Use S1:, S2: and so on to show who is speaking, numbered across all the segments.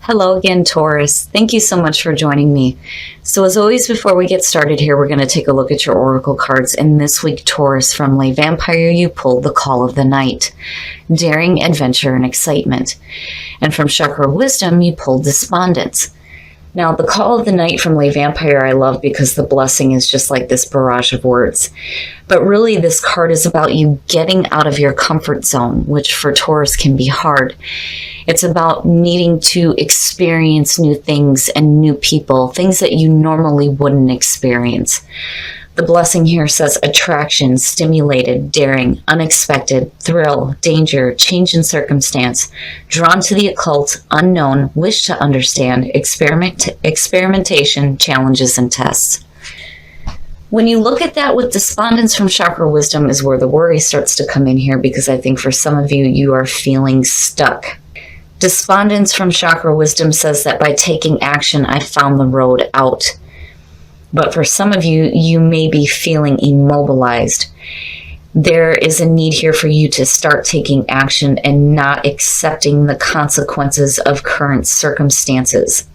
S1: Hello again, Taurus. Thank you so much for joining me. So as always, before we get started here, we're going to take a look at your oracle cards. And this week, Taurus, from Lay Vampire, you pulled the Call of the Night, daring, adventure, and excitement. And from Chakra Wisdom, you pulled Despondence. Now, the Call of the Night from Lay Vampire I love because the blessing is just like this barrage of words. But really, this card is about you getting out of your comfort zone, which for Taurus can be hard. It's about needing to experience new things and new people, things that you normally wouldn't experience. The blessing here says attraction, stimulated, daring, unexpected, thrill, danger, change in circumstance, drawn to the occult, unknown, wish to understand, experimentation, challenges, and tests. When you look at that with Despondence from Chakra Wisdom is where the worry starts to come in here, because I think for some of you, you are feeling stuck. Despondence from Chakra Wisdom says that by taking action, I found the road out. But for some of you, you may be feeling immobilized. There is a need here for you to start taking action and not accepting the consequences of current circumstances.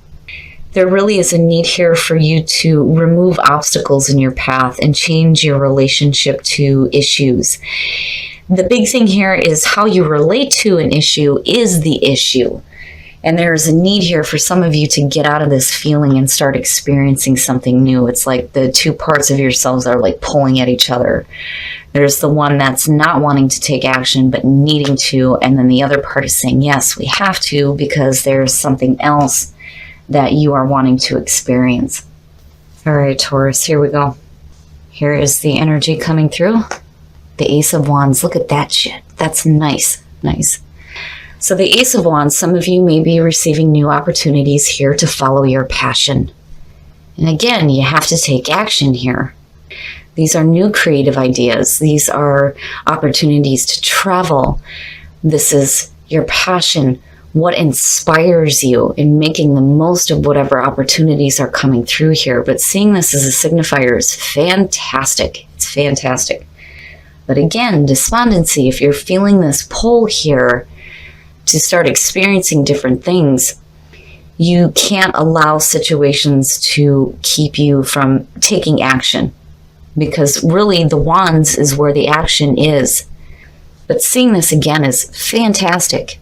S1: There really is a need here for you to remove obstacles in your path and change your relationship to issues. The big thing here is how you relate to an issue is the issue. And there's a need here for some of you to get out of this feeling and start experiencing something new. It's like the two parts of yourselves are like pulling at each other. There's the one that's not wanting to take action but needing to, and then the other part is saying, yes, we have to, because there's something else that you are wanting to experience. All right, Taurus, here we go. Here is the energy coming through. The Ace of Wands. Look at that shit. That's nice. Nice. So the Ace of Wands, some of you may be receiving new opportunities here to follow your passion. And again, you have to take action here. These are new creative ideas. These are opportunities to travel. This is your passion, what inspires you in making the most of whatever opportunities are coming through here. But seeing this as a signifier is fantastic. It's fantastic. But again, despondency, if you're feeling this pull here, to start experiencing different things, you can't allow situations to keep you from taking action, because really the wands is where the action is. But seeing this again is fantastic.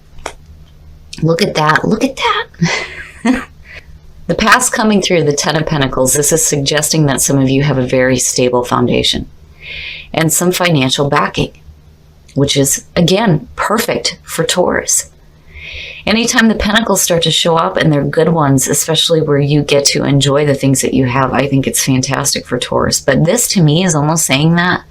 S1: Look at that. Look at that. The past coming through, the Ten of Pentacles, this is suggesting that some of you have a very stable foundation and some financial backing, which is, again, perfect for Taurus. Anytime the pentacles start to show up, and they're good ones, especially where you get to enjoy the things that you have, I think it's fantastic for Taurus. But this to me is almost saying that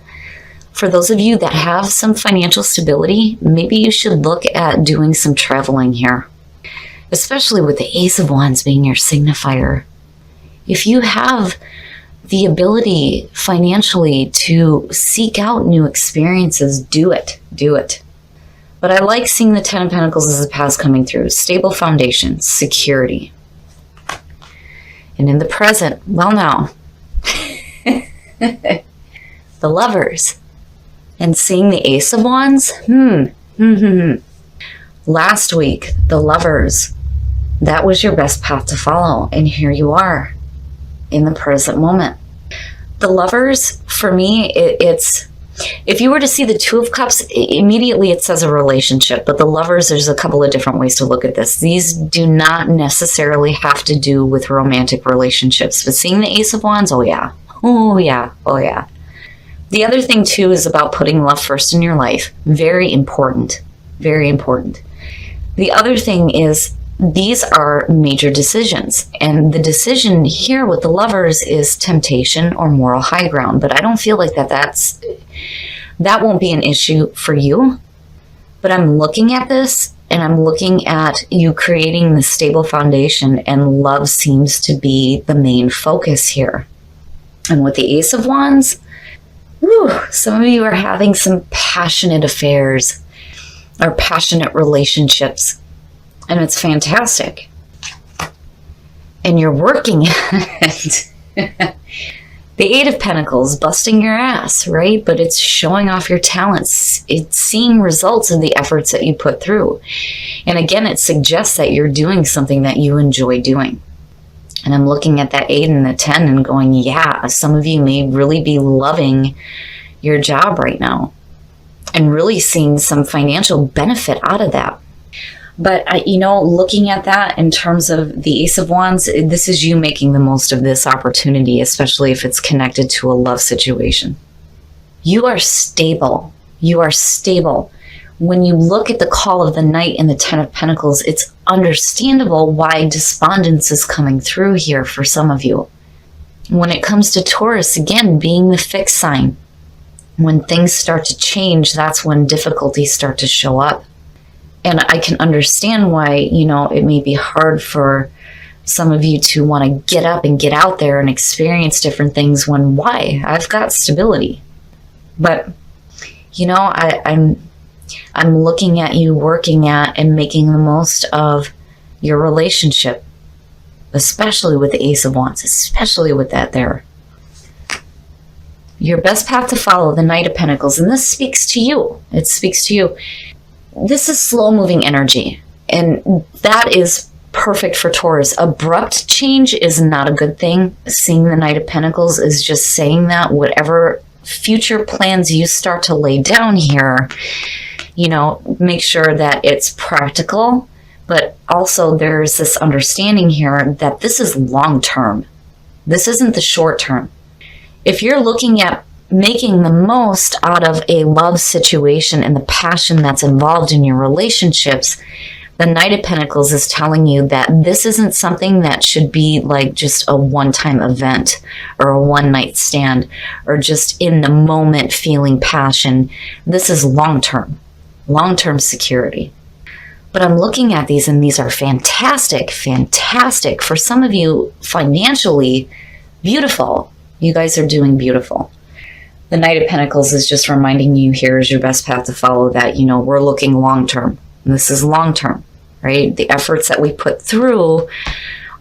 S1: for those of you that have some financial stability, maybe you should look at doing some traveling here, especially with the Ace of Wands being your signifier. If you have the ability financially to seek out new experiences, do it. Do it. But I like seeing the Ten of Pentacles as the past coming through. Stable foundation, security. And in the present, well now, the Lovers. And seeing the Ace of Wands, Last week, the Lovers, that was your best path to follow. And here you are in the present moment. The Lovers, for me, it's... If you were to see the Two of Cups, immediately it says a relationship. But the Lovers, there's a couple of different ways to look at this. These do not necessarily have to do with romantic relationships. But seeing the Ace of Wands, oh yeah. Oh yeah. Oh yeah. The other thing too is about putting love first in your life. Very important. Very important. The other thing is, these are major decisions. And the decision here with the Lovers is temptation or moral high ground. But I don't feel like that won't be an issue for you. But I'm looking at this, and I'm looking at you creating the stable foundation, and love seems to be the main focus here. And with the Ace of Wands, some of you are having some passionate affairs or passionate relationships. And it's fantastic. And you're working at it. The Eight of Pentacles, busting your ass, right? But it's showing off your talents. It's seeing results of the efforts that you put through. And again, it suggests that you're doing something that you enjoy doing. And I'm looking at that 8 and the 10 and going, yeah, some of you may really be loving your job right now and really seeing some financial benefit out of that. But, looking at that in terms of the Ace of Wands, this is you making the most of this opportunity, especially if it's connected to a love situation. You are stable. You are stable. When you look at the call of the Knight and the 10 of Pentacles, it's understandable why despondence is coming through here for some of you. When it comes to Taurus, again, being the fixed sign, when things start to change, that's when difficulties start to show up. And I can understand why, it may be hard for some of you to want to get up and get out there and experience different things when, why? I've got stability. But, I'm looking at you working at and making the most of your relationship, especially with the Ace of Wands, especially with that there. Your best path to follow, the Knight of Pentacles. And this speaks to you. It speaks to you. This is slow-moving energy, and that is perfect for Taurus. Abrupt change is not a good thing. Seeing the Knight of Pentacles is just saying that whatever future plans you start to lay down here, make sure that it's practical, but also there's this understanding here that this is long-term. This isn't the short-term. If you're looking at making the most out of a love situation and the passion that's involved in your relationships, the Knight of Pentacles is telling you that this isn't something that should be like just a one-time event or a one-night stand or just in the moment feeling passion. This is long-term security. But I'm looking at these and these are fantastic. For some of you, financially beautiful. You guys are doing beautiful. The Knight of Pentacles is just reminding you here is your best path to follow that, we're looking long-term. This is long-term, right? The efforts that we put through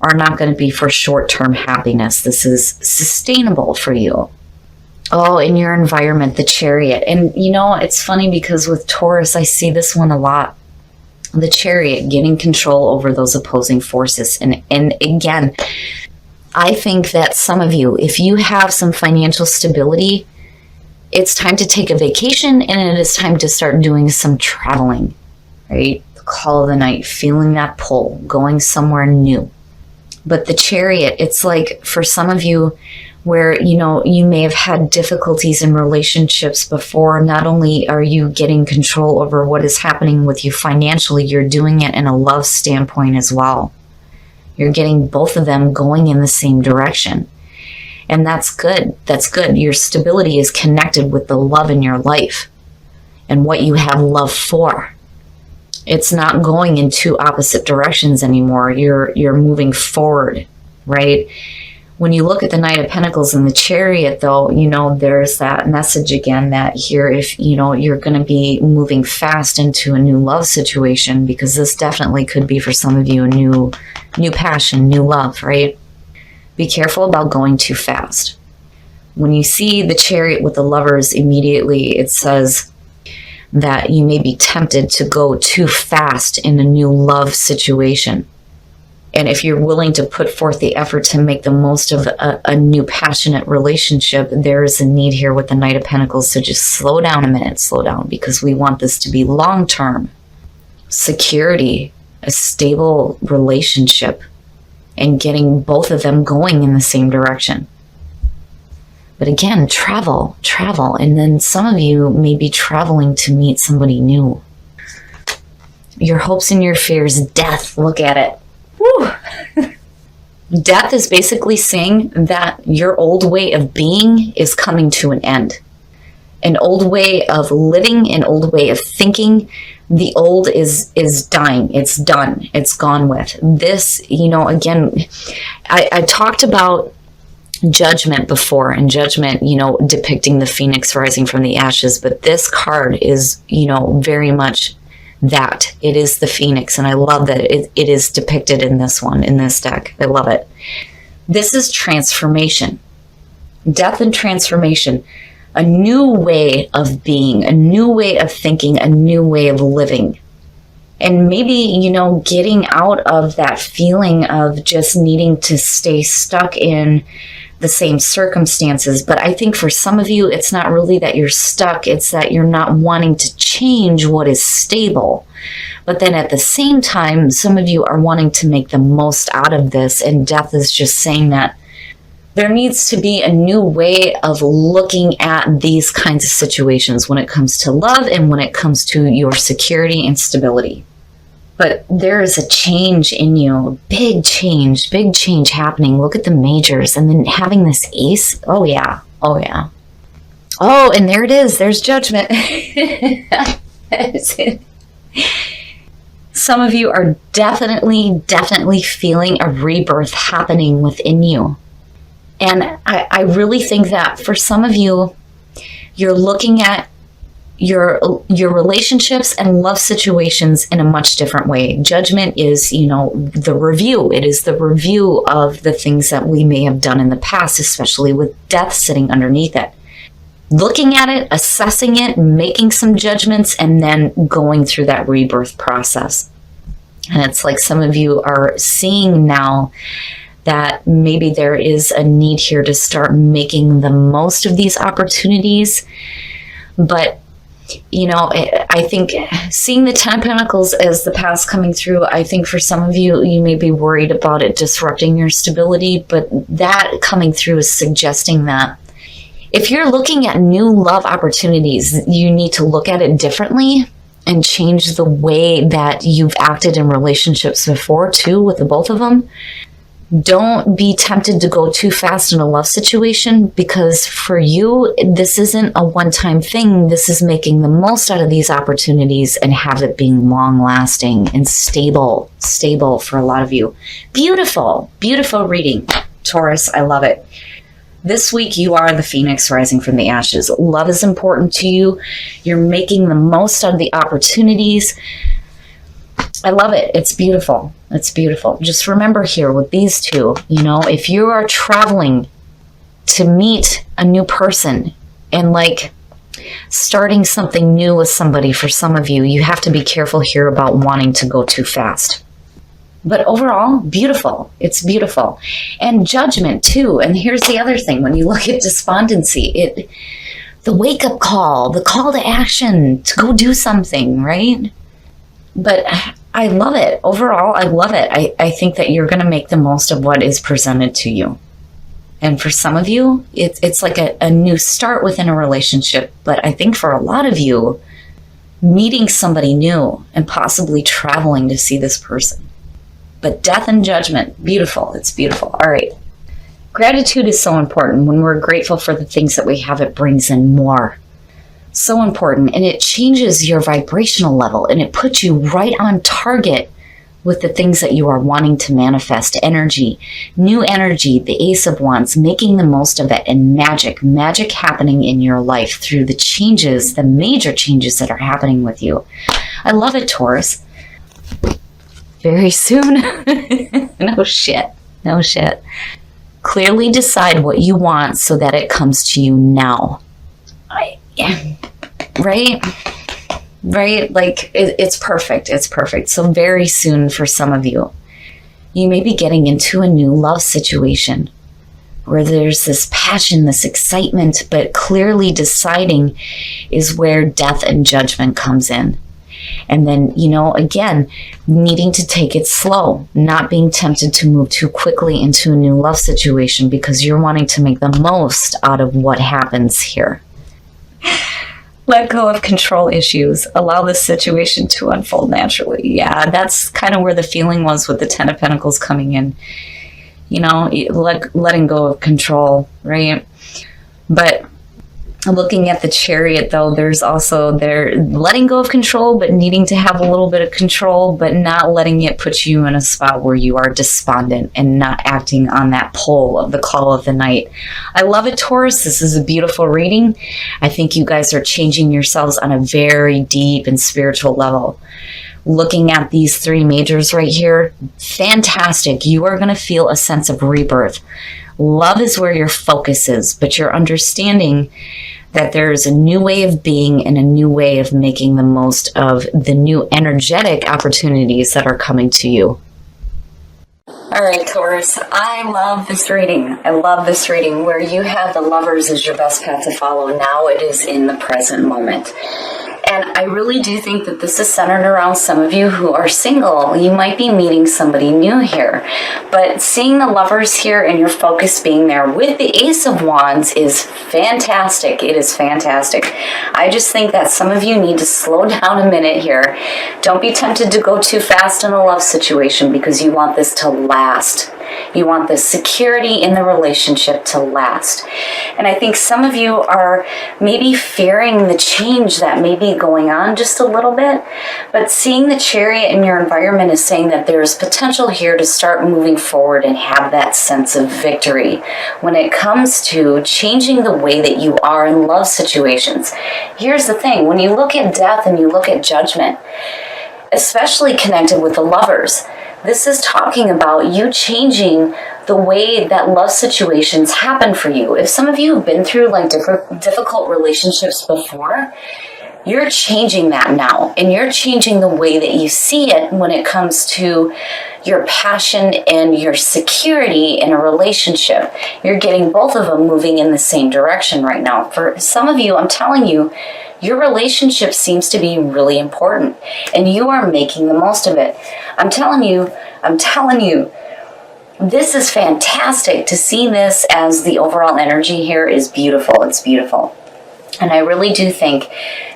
S1: are not going to be for short-term happiness. This is sustainable for you. Oh, in your environment, the Chariot. And, it's funny because with Taurus, I see this one a lot. The Chariot, getting control over those opposing forces. And again, I think that some of you, if you have some financial stability, it's time to take a vacation and it is time to start doing some traveling, right? The call of the Knight, feeling that pull, going somewhere new. But the Chariot, it's like for some of you where, you may have had difficulties in relationships before. Not only are you getting control over what is happening with you financially, you're doing it in a love standpoint as well. You're getting both of them going in the same direction. And that's good. That's good. Your stability is connected with the love in your life and what you have love for. It's not going in two opposite directions anymore. You're moving forward, right? When you look at the Knight of Pentacles and the Chariot, though, there's that message again that here, if, you're going to be moving fast into a new love situation, because this definitely could be for some of you a new passion, new love, right? Be careful about going too fast. When you see the Chariot with the Lovers, immediately it says that you may be tempted to go too fast in a new love situation. And if you're willing to put forth the effort to make the most of a new passionate relationship, there is a need here with the Knight of Pentacles to just slow down a minute, slow down, because we want this to be long-term. Security, a stable relationship, and getting both of them going in the same direction. But again, travel, and then some of you may be traveling to meet somebody new. Your hopes and your fears, death, look at it. Woo! Death is basically saying that your old way of being is coming to an end. An old way of living, an old way of thinking. The old is dying. It's done. It's gone with. This, again, I talked about Judgment before, and Judgment, depicting the phoenix rising from the ashes. But this card is, very much that. It is the phoenix, and I love that it is depicted in this one, in this deck. I love it. This is transformation. Death and transformation. A new way of being, a new way of thinking, a new way of living. And maybe, you know, getting out of that feeling of just needing to stay stuck in the same circumstances. But I think for some of you, it's not really that you're stuck. It's that you're not wanting to change what is stable. But then at the same time, some of you are wanting to make the most out of this. And death is just saying that there needs to be a new way of looking at these kinds of situations when it comes to love and when it comes to your security and stability. But there is a change in you, big change happening. Look at the majors and then having this ace. Oh yeah. Oh yeah. Oh, and there it is. There's judgment. Some of you are definitely feeling a rebirth happening within you. And I really think that for some of you, you're looking at your relationships and love situations in a much different way. Judgment is, you know, the review. It is the review of the things that we may have done in the past, especially with death sitting underneath it. Looking at it, assessing it, making some judgments, and then going through that rebirth process. And it's like some of you are seeing now that maybe there is a need here to start making the most of these opportunities. But, you know, I think seeing the 10 of Pentacles as the past coming through, I think for some of you, you may be worried about it disrupting your stability, but that coming through is suggesting that if you're looking at new love opportunities, you need to look at it differently and change the way that you've acted in relationships before too, with the both of them. Don't be tempted to go too fast in a love situation, because for you, this isn't a one-time thing. This is making the most out of these opportunities and have it being long-lasting and stable for a lot of you. Beautiful reading, Taurus. I love it. This week, you are the phoenix rising from the ashes. Love is important to you. You're making the most out of the opportunities. I love it. It's beautiful. It's beautiful. Just remember here with these two, you know, if you are traveling to meet a new person and like starting something new with somebody, for some of you, you have to be careful here about wanting to go too fast. But overall, beautiful. It's beautiful. And judgment too. And here's the other thing. When you look at despondency, the wake-up call, the call to action to go do something, right? But I love it. Overall, I love it. I think that you're going to make the most of what is presented to you. And for some of you, it's like a new start within a relationship. But I think for a lot of you, meeting somebody new and possibly traveling to see this person. But death and judgment, beautiful. It's beautiful. All right. Gratitude is so important. When we're grateful for the things that we have, it brings in more. So important. And it changes your vibrational level and it puts you right on target with the things that you are wanting to manifest. Energy, new energy, the Ace of Wands, making the most of it, and magic happening in your life through the changes, the major changes that are happening with you. I love it, Taurus. Very soon. No shit. Clearly decide what you want so that it comes to you now. Right? Like it's perfect. It's perfect. So very soon for some of you, you may be getting into a new love situation where there's this passion, this excitement, but clearly deciding is where death and judgment comes in. And then, you know, again, needing to take it slow, not being tempted to move too quickly into a new love situation because you're wanting to make the most out of what happens here. Let go of control issues. Allow this situation to unfold naturally. Yeah, that's kind of where the feeling was with the 10 of Pentacles coming in. You know, letting go of control, right? But looking at the Chariot, though, there's also letting go of control, but needing to have a little bit of control, but not letting it put you in a spot where you are despondent and not acting on that pull of the call of the night. I love it, Taurus. This is a beautiful reading. I think you guys are changing yourselves on a very deep and spiritual level. Looking at these three majors right here, fantastic. You are going to feel a sense of rebirth. Love is where your focus is, but you're understanding that there's a new way of being and a new way of making the most of the new energetic opportunities that are coming to you. All right, Taurus, I love this reading. I love this reading where you have the Lovers as your best path to follow. Now it is in the present moment. And I really do think that this is centered around some of you who are single. You might be meeting somebody new here. But seeing the Lovers here and your focus being there with the Ace of Wands is fantastic. It is fantastic. I just think that some of you need to slow down a minute here. Don't be tempted to go too fast in a love situation because you want this to last. You want the security in the relationship to last. And I think some of you are maybe fearing the change that may be going on just a little bit. But seeing the Chariot in your environment is saying that there's potential here to start moving forward and have that sense of victory when it comes to changing the way that you are in love situations. Here's the thing. When you look at death and you look at judgment, especially connected with the Lovers, this is talking about you changing the way that love situations happen for you. If some of you have been through like difficult relationships before, you're changing that now. And you're changing the way that you see it when it comes to your passion and your security in a relationship. You're getting both of them moving in the same direction right now. For some of you, I'm telling you, your relationship seems to be really important and you are making the most of it. I'm telling you, this is fantastic. To see this as the overall energy here is beautiful. It's beautiful. And I really do think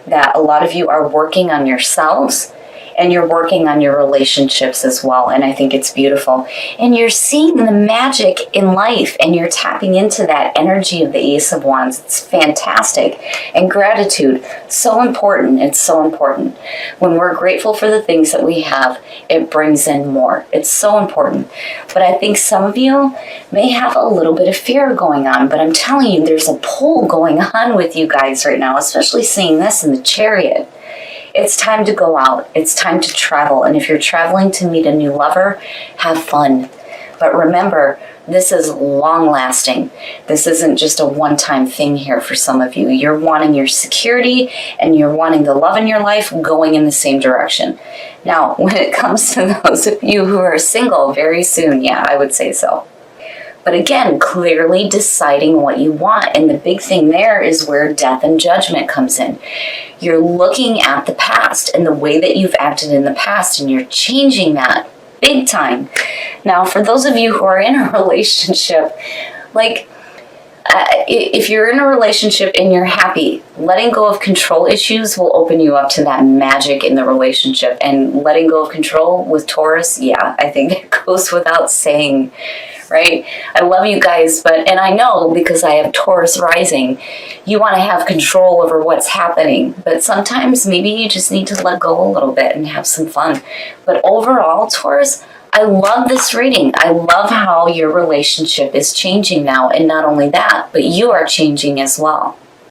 S1: that a lot of you are working on yourselves and you're working on your relationships as well. And I think it's beautiful. And you're seeing the magic in life and you're tapping into that energy of the Ace of Wands. It's fantastic. And gratitude, so important. It's so important. When we're grateful for the things that we have, it brings in more. It's so important. But I think some of you may have a little bit of fear going on. But I'm telling you, there's a pull going on with you guys right now, especially seeing this in the Chariot. It's time to go out. It's time to travel. And if you're traveling to meet a new lover, have fun. But remember, this is long lasting. This isn't just a one-time thing here for some of you. You're wanting your security and you're wanting the love in your life going in the same direction. Now, when it comes to those of you who are single, very soon, yeah, I would say so. But again, clearly deciding what you want. And the big thing there is where death and judgment comes in. You're looking at the past and the way that you've acted in the past, and you're changing that big time. Now, for those of you who are in a relationship, if you're in a relationship and you're happy, letting go of control issues will open you up to that magic in the relationship. And letting go of control with Taurus, yeah, I think it goes without saying, right? I love you guys, and I know because I have Taurus rising, you want to have control over what's happening. But sometimes maybe you just need to let go a little bit and have some fun. But overall, Taurus, I love this reading. I love how your relationship is changing now. And not only that, but you are changing as well.